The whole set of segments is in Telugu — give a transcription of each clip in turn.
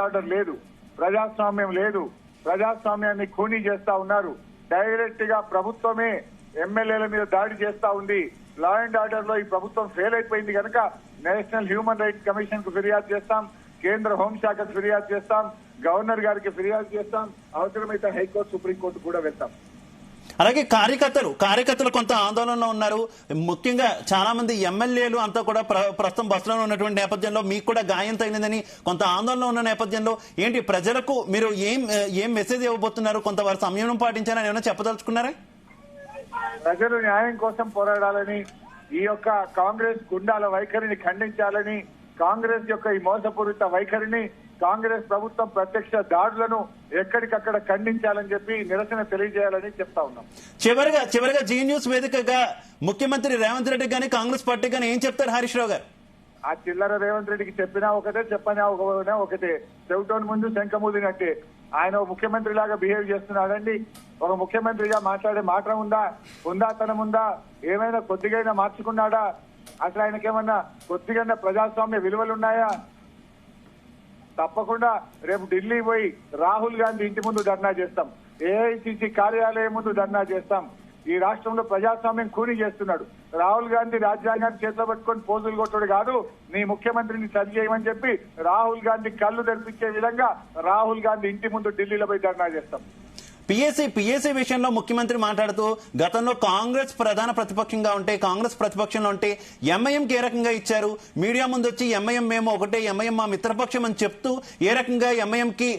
ఆర్డర్ లేదు, ప్రజాస్వామ్యం లేదు, ప్రజాస్వామ్యాన్ని ఖూనీ చేస్తా ఉన్నారు. డైరెక్ట్ గా ప్రభుత్వమే ఎమ్మెల్యేల మీద దాడి చేస్తా ఉంది. లా అండ్ ఆర్డర్ లో ఈ ప్రభుత్వం ఫెయిల్ అయిపోయింది కనుక నేషనల్ హ్యూమన్ రైట్స్ కమిషన్ కు ఫిర్యాదు చేస్తాం, కేంద్ర హోంశాఖకు ఫిర్యాదు చేస్తాం, గవర్నర్ గారికి ఫిర్యాదు చేస్తాం, అవసరమైతే హైకోర్టు సుప్రీంకోర్టు కూడా వెళ్తాం. అలాగే కార్యకర్తలు కొంత ఆందోళనలో ఉన్నారు. ముఖ్యంగా చాలా మంది ఎమ్మెల్యేలు అంతా కూడా ప్రస్తుతం బస్సులో ఉన్నటువంటి నేపథ్యంలో మీకు కూడా గాయం తగిలిందని కొంత ఆందోళన ఉన్న నేపథ్యంలో ఏంటి ప్రజలకు మీరు ఏం మెసేజ్ ఇవ్వబోతున్నారు? కొంతవారు సంయమనం పాటించాలని ఏమైనా చెప్పదలుచుకున్నారా? ప్రజలు న్యాయం కోసం పోరాడాలని, ఈ యొక్క కాంగ్రెస్ గుండాల వైఖరిని ఖండించాలని, కాంగ్రెస్ యొక్క ఈ మోసపూరిత వైఖరిని, కాంగ్రెస్ ప్రభుత్వం ప్రత్యక్ష దాడులను ఎక్కడికక్కడ ఖండించాలని చెప్పి నిరసన తెలియజేయాలని చెప్తా ఉన్నాం. చివరిగా జీ న్యూస్ వేదికగా ముఖ్యమంత్రి రేవంత్ రెడ్డి గానీ కాంగ్రెస్ పార్టీ గానీ ఏం చెప్తారు హరీష్ రావు గారు? ఆ చిల్లర రేవంత్ రెడ్డికి చెప్పినా ఒకటే, చెప్పనా ఒకటే, చెవిటోని ముందు శంఖమూదినట్టే. ఆయన ముఖ్యమంత్రి లాగా బిహేవ్ చేస్తున్నాడండి. ఒక ముఖ్యమంత్రిగా మాట్లాడే మాట ఉందాతనం ఉందా? ఏమైనా కొద్దిగైనా మార్చుకున్నాడా? అసలు ఆయనకేమన్నా కొద్దిగా ప్రజాస్వామ్య విలువలున్నాయా? తప్పకుండా రేపు ఢిల్లీ పోయి రాహుల్ గాంధీ ఇంటి ముందు ధర్నా చేస్తాం, ఏఐసిసి కార్యాలయం ముందు ధర్నా చేస్తాం. ఈ రాష్ట్రంలో ప్రజాస్వామ్యం కూని చేస్తున్నాడు. రాహుల్ గాంధీ రాజ్యాంగాన్ని చేతిలో పట్టుకొని పోజులు కొట్టుడు కాదు, నీ ముఖ్యమంత్రిని సరి చేయమని చెప్పి రాహుల్ గాంధీ కళ్ళు తెరిపించే విధంగా రాహుల్ గాంధీ ఇంటి ముందు ఢిల్లీలో పోయి ధర్నా చేస్తాం. పిఎస్సీ విషయంలో ముఖ్యమంత్రి మాట్లాడుతూ గతంలో కాంగ్రెస్ ప్రధాన ప్రతిపక్షంగా ఉంటే, కాంగ్రెస్ ప్రతిపక్షంలో ఉంటే ఎంఐఎంకి ఏ రకంగా ఇచ్చారు, మీడియా ముందు వచ్చి ఎంఐఎం మేము ఒకటే, ఎంఐఎం మా మిత్రపక్షం అని చెప్తూ ఏ రకంగా ఎంఐఎంకి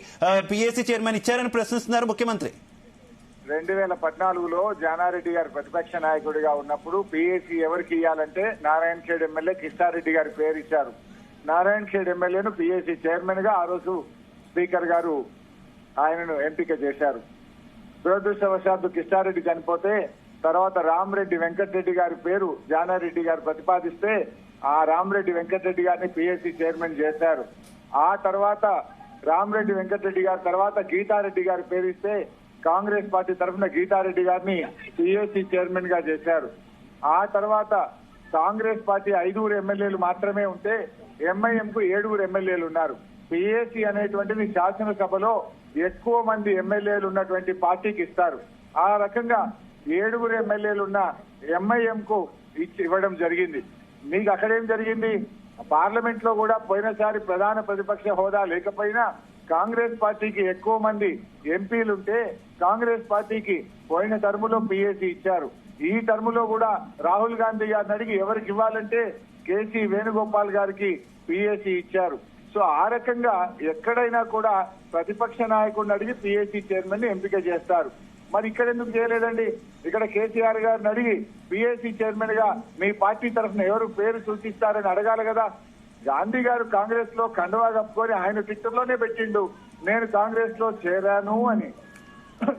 పిఎస్సీ చైర్మన్ ఇచ్చారని ప్రశ్నిస్తున్నారు ముఖ్యమంత్రి. 2014లో జానారెడ్డి గారు ప్రతిపక్ష నాయకుడిగా ఉన్నప్పుడు పిఎస్సీ ఎవరికి ఇవ్వాలంటే నారాయణ ఖేడ్ ఎమ్మెల్యే కిష్టారెడ్డి గారి పేరు ఇచ్చారు. నారాయణ ఖేడ్ ఎమ్మెల్యేను పిఎస్సీ చైర్మన్ గా ఆ రోజు స్పీకర్ గారు ఆయనను ఎంపిక చేశారు. దురదృష్టవశాత్తు కిష్టారెడ్డి చనిపోతే తర్వాత రామరెడ్డి వెంకటరెడ్డి గారి పేరు జానారెడ్డి గారు ప్రతిపాదిస్తే ఆ రామరెడ్డి వెంకటరెడ్డి గారిని పిఎస్సీ చైర్మన్ చేశారు. ఆ తర్వాత రామరెడ్డి వెంకటరెడ్డి గారి తర్వాత గీతారెడ్డి గారి పేరు ఇస్తే కాంగ్రెస్ పార్టీ తరఫున గీతారెడ్డి గారిని పిఎస్సీ చైర్మన్ గా చేశారు. ఆ తర్వాత కాంగ్రెస్ పార్టీ 5 ఎమ్మెల్యేలు మాత్రమే ఉంటే ఎంఐఎం కు 7 ఎమ్మెల్యేలు ఉన్నారు. పిఎస్సీ అనేటువంటిది శాసనసభలో ఎక్కువ మంది ఎమ్మెల్యేలు ఉన్నటువంటి పార్టీకి ఇస్తారు. ఆ రకంగా 7 ఎమ్మెల్యేలు ఉన్న ఎంఐఎం కు ఇవ్వడం జరిగింది. మీకు అక్కడేం జరిగింది? పార్లమెంట్ లో కూడా పోయినసారి ప్రధాన ప్రతిపక్ష హోదా లేకపోయినా కాంగ్రెస్ పార్టీకి ఎక్కువ మంది ఎంపీలుంటే కాంగ్రెస్ పార్టీకి పోయిన టర్ములో పిఎస్సీ ఇచ్చారు. ఈ టర్ములో కూడా రాహుల్ గాంధీ గారిని అడిగి ఎవరికి ఇవ్వాలంటే కేసీ వేణుగోపాల్ గారికి పిఎస్సీ ఇచ్చారు. సో ఆ రకంగా ఎక్కడైనా కూడా ప్రతిపక్ష నాయకుడిని అడిగి పిఎస్సీ చైర్మన్ ని ఎంపిక చేస్తారు. మరి ఇక్కడ ఎందుకు చేయలేదండి? ఇక్కడ కేసీఆర్ గారిని అడిగి పిఎస్సీ చైర్మన్ గా మీ పార్టీ తరఫున ఎవరు పేరు సూచిస్తారని అడగాలి కదా. గాంధీ గారు కాంగ్రెస్ లో కండువా కప్పుకొని ఆయన ట్విట్టర్ లోనే పెట్టిండు, నేను కాంగ్రెస్ లో చేరాను అని.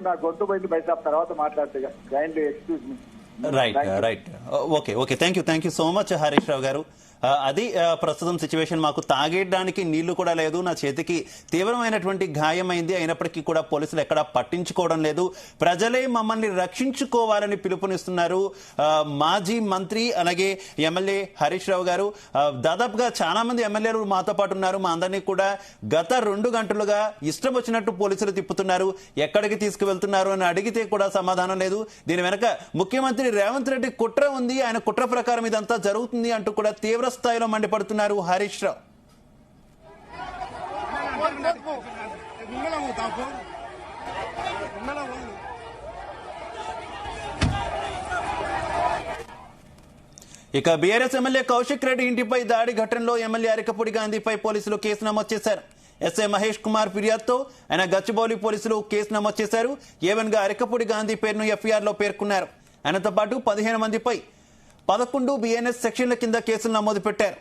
నా గొంతు పోయింది బైసాబ్, తర్వాత మాట్లాడితే kindly excuse me. Right okay thank you so much Harish Rao garu. అది ప్రస్తుతం సిచ్యువేషన్. మాకు తాగేయడానికి నీళ్లు కూడా లేదు, నా చేతికి తీవ్రమైనటువంటి గాయమైంది, అయినప్పటికీ కూడా పోలీసులు ఎక్కడా పట్టించుకోవడం లేదు. ప్రజలే మమ్మల్ని రక్షించుకోవాలని పిలుపునిస్తున్నారు మాజీ మంత్రి అలాగే ఎమ్మెల్యే హరీష్ రావు గారు. దాదాపుగా చాలా మంది ఎమ్మెల్యేలు మాతో పాటు ఉన్నారు. మా అందరినీ కూడా గత 2 గంటలుగా ఇష్టం వచ్చినట్టు పోలీసులు తిప్పుతున్నారు. ఎక్కడికి తీసుకువెళ్తున్నారు అని అడిగితే కూడా సమాధానం లేదు. దీని వెనక ముఖ్యమంత్రి రేవంత్ రెడ్డి కుట్ర ఉంది, ఆయన కుట్ర ప్రకారం ఇదంతా జరుగుతుంది అంటూ కూడా తీవ్ర స్థాయిలో మండిపడుతున్నారు హరీష్ రావు. ఇక బీఆర్ఎస్ ఎమ్మెల్యే కౌశిక్ రెడ్డి ఇంటిపై దాడి ఘటనలో ఎమ్మెల్యే అరికపూడి గాంధీపై పోలీసులు కేసు నమోదు చేశారు. ఎస్ఐ మహేష్ కుమార్ ఫిర్యాదుతో ఆయన గచ్చిబౌలి పోలీసులు కేసు నమోదు చేశారు. ఏవన్ గా అరికపూడి గాంధీ పేరును ఎఫ్ఐఆర్ లో పేర్కొన్నారు. ఆయనతో పాటు 15 మందిపై 11 బిఎన్ఎస్ సెక్షన్ల కింద కేసులు నమోదు పెట్టారు.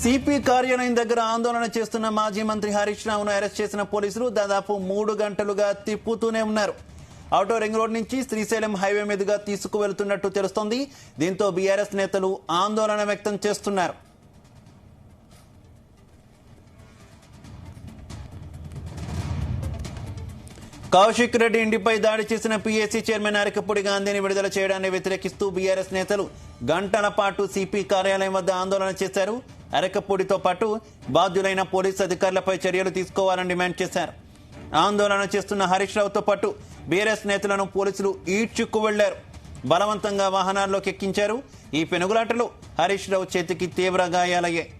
సిపి కార్యాలయం దగ్గర ఆందోళన చేస్తున్న మాజీ మంత్రి హరీష్ రావును అరెస్ట్ చేసిన పోలీసులు దాదాపు 3 గంటలుగా తిప్పుతూనే ఉన్నారు. ఔటర్ రింగ్ రోడ్ నుంచి శ్రీశైలం హైవే మీదుగా తీసుకువెళ్తున్నట్టు తెలుస్తోంది. దీంతో బీఆర్ఎస్ నేతలు ఆందోళన వ్యక్తం చేస్తున్నారు. కౌశిక్ రెడ్డి ఇంటిపై దాడి చేసిన పీఏసీ చైర్మన్ అరకపూడి గాంధీని విడుదల చేయడాన్ని వ్యతిరేకిస్తూ బీఆర్ఎస్ నేతలు గంటల పాటు సిపి కార్యాలయం వద్ద ఆందోళన చేశారు. అరకపూడితో పాటు బాధ్యులైన పోలీసు అధికారులపై చర్యలు తీసుకోవాలని డిమాండ్ చేశారు. ఆందోళన చేస్తున్న హరీష్ రావుతో పాటు బీఆర్ఎస్ నేతలను పోలీసులు ఈడ్చుకు వెళ్లారు. బలవంతంగా వాహనాల్లోకి ఎక్కించారు. ఈ పెనుగులాటలో హరీష్ రావు చేతికి తీవ్ర గాయాలయ్యాయి.